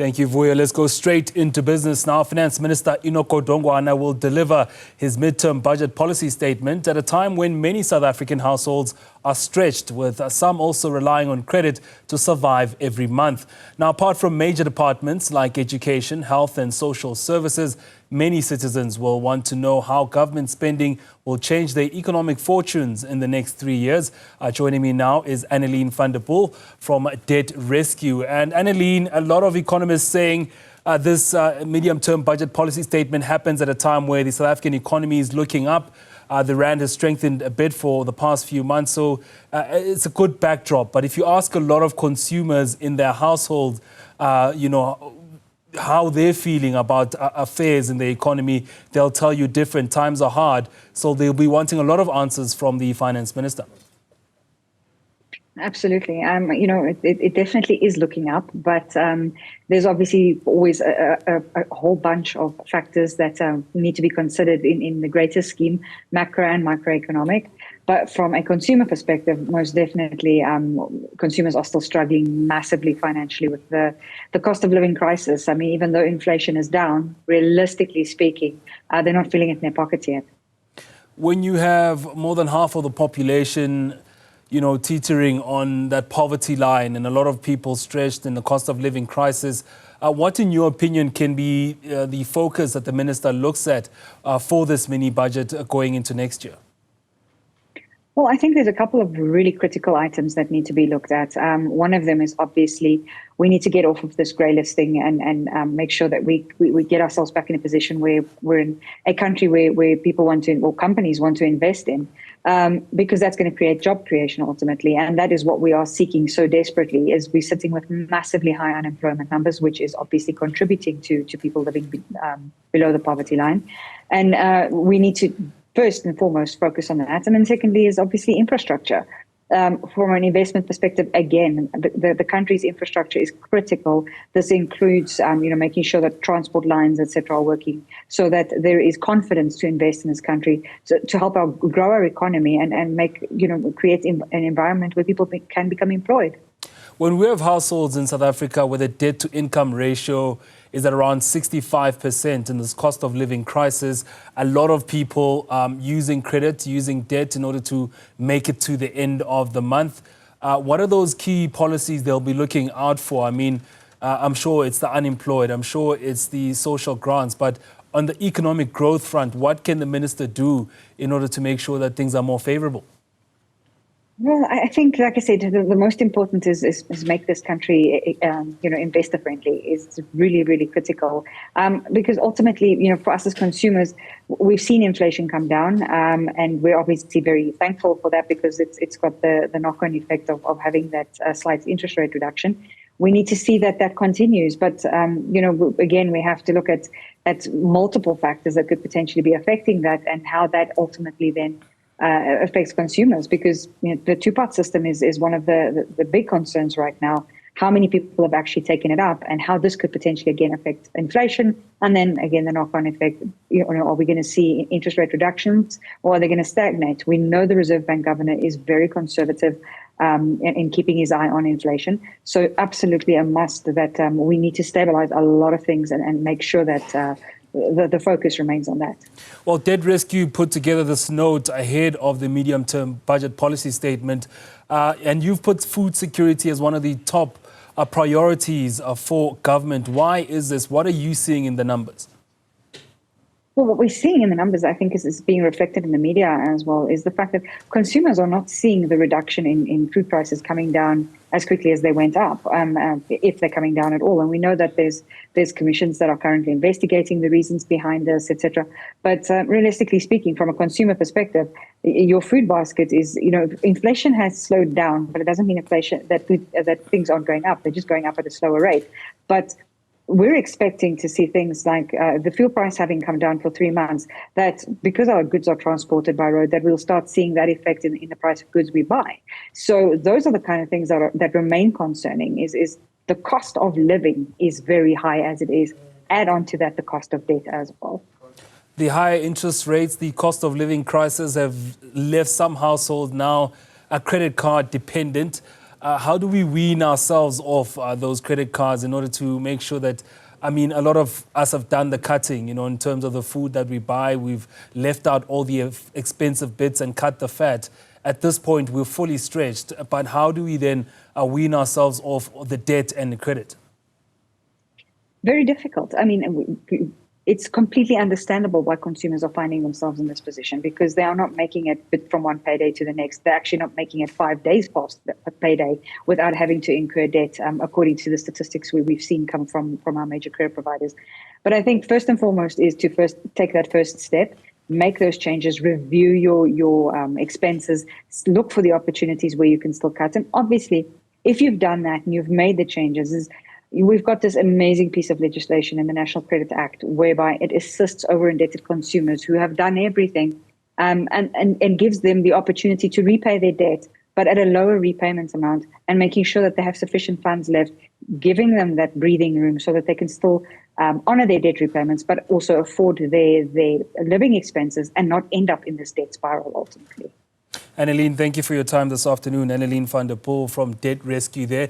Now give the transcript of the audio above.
Thank you, Vuyo. Let's go straight into business now. Finance Minister Enoch Godongwana will deliver his midterm budget policy statement at a time when many South African households are stretched, with some also relying on credit to survive every month. Now, apart from major departments like education, health and social services, many citizens will want to know how government spending will change their economic fortunes in the next 3 years. Joining me now is Annaline from Debt Rescue. And Annaline, a lot of economists saying this medium-term budget policy statement happens at a time where the South African economy is looking up. The rand has strengthened a bit for the past few months, so it's a good backdrop. But if you ask a lot of consumers in their household, how they're feeling about affairs in the economy, they'll tell you different. Times are hard, so they'll be wanting a lot of answers from the finance minister. Absolutely. It definitely is looking up, but there's obviously always a whole bunch of factors that need to be considered in the greater scheme, macro and microeconomic. But from a consumer perspective, most definitely, consumers are still struggling massively financially with the cost of living crisis. I mean, even though inflation is down, realistically speaking, they're not feeling it in their pockets yet. When you have more than half of the population teetering on that poverty line and a lot of people stretched in the cost of living crisis, what, in your opinion, can be the focus that the minister looks at for this mini budget going into next year? Well, I think there's a couple of really critical items that need to be looked at. One of them is obviously we need to get off of this grey listing and make sure that we get ourselves back in a position where we're in a country where people want to, or companies want to invest in, because that's going to create job creation ultimately. And that is what we are seeking so desperately, is we're sitting with massively high unemployment numbers, which is obviously contributing to people living below the poverty line. And we need to first and foremost focus on that. And then secondly is obviously infrastructure. From an investment perspective, again, the country's infrastructure is critical. This includes, making sure that transport lines, etc., are working, so that there is confidence to invest in this country, to help grow our economy and make, create an environment where people can become employed. When we have households in South Africa where the debt-to-income ratio is at around 65% in this cost of living crisis, a lot of people using credit, using debt in order to make it to the end of the month. What are those key policies they'll be looking out for? I mean, I'm sure it's the unemployed, I'm sure it's the social grants, but on the economic growth front, what can the minister do in order to make sure that things are more favorable? Well, I think, like I said, the most important is make this country, investor friendly. Is really, really critical, because ultimately, for us as consumers, we've seen inflation come down, and we're obviously very thankful for that, because it's got the knock-on effect of having that slight interest rate reduction. We need to see that continues, but again, we have to look at multiple factors that could potentially be affecting that, and how that ultimately then affects consumers, because the two-part system is one of the big concerns right now. How many people have actually taken it up, and how this could potentially again affect inflation, and then again the knock-on effect. Are we going to see interest rate reductions, or are they going to stagnate? We know the Reserve Bank governor is very conservative in keeping his eye on inflation. So absolutely a must that we need to stabilize a lot of things and make sure that the focus remains on that. Well, Debt Rescue put together this note ahead of the medium-term budget policy statement, and you've put food security as one of the top priorities for government. Why is this? What are you seeing in the numbers? Well, what we're seeing in the numbers, I think, is being reflected in the media as well, is the fact that consumers are not seeing the reduction in food prices coming down as quickly as they went up, if they're coming down at all. And we know that there's commissions that are currently investigating the reasons behind this, etc. But realistically speaking, from a consumer perspective, your food basket is, inflation has slowed down, but it doesn't mean inflation that things aren't going up. They're just going up at a slower rate. But we're expecting to see things like the fuel price having come down for 3 months, that because our goods are transported by road, that we'll start seeing that effect in the price of goods we buy. So those are the kind of things that remain concerning, is the cost of living is very high as it is. Add on to that the cost of debt as well. The higher interest rates, the cost of living crisis have left some households now credit card dependent. how do we wean ourselves off those credit cards in order to make sure that, I mean, a lot of us have done the cutting, you know, in terms of the food that we buy. We've left out all the expensive bits and cut the fat. At this point, we're fully stretched. But how do we then wean ourselves off the debt and the credit? Very difficult. I mean, it's completely understandable why consumers are finding themselves in this position, because they are not making it from one payday to the next. They're actually not making it 5 days past a payday without having to incur debt, according to the statistics we've seen come from our major credit providers. But I think first and foremost is to first take that first step, make those changes, review your expenses, look for the opportunities where you can still cut. And obviously, if you've done that and you've made the changes, we've got this amazing piece of legislation in the National Credit Act whereby it assists over-indebted consumers who have done everything and gives them the opportunity to repay their debt, but at a lower repayment amount, and making sure that they have sufficient funds left, giving them that breathing room so that they can still honor their debt repayments, but also afford their living expenses and not end up in this debt spiral ultimately. Annaline, thank you for your time this afternoon. Annaline van der Poel from Debt Rescue there.